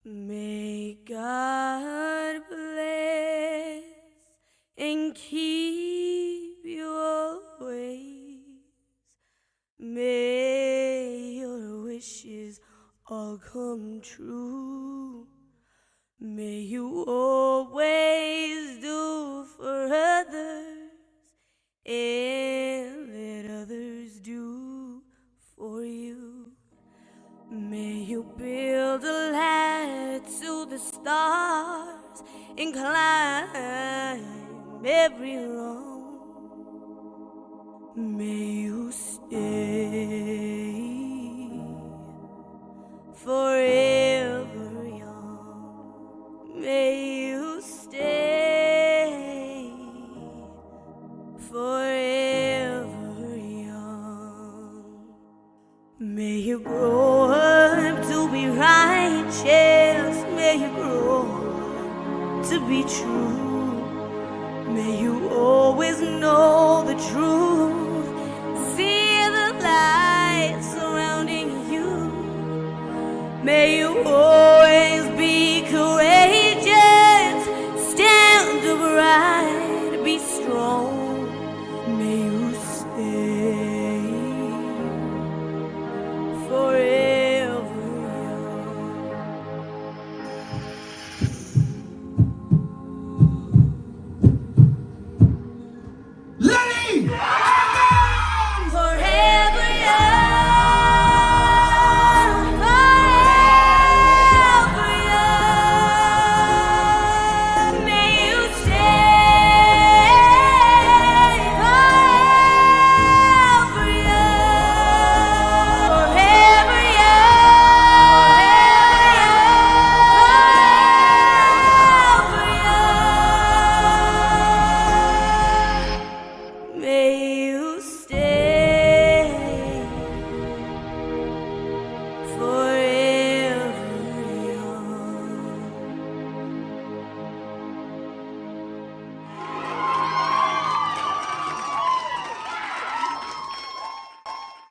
May God bless and keep you always. May your wishes all come true. May you always do for others and let others do for you. May you build a ladder to the stars and climb every rung. May you stay forever young. May you stay forever young. May you grow up to be righteous. May you grow up to be true. May you always know the truth. See the light surrounding you. May you always be correct.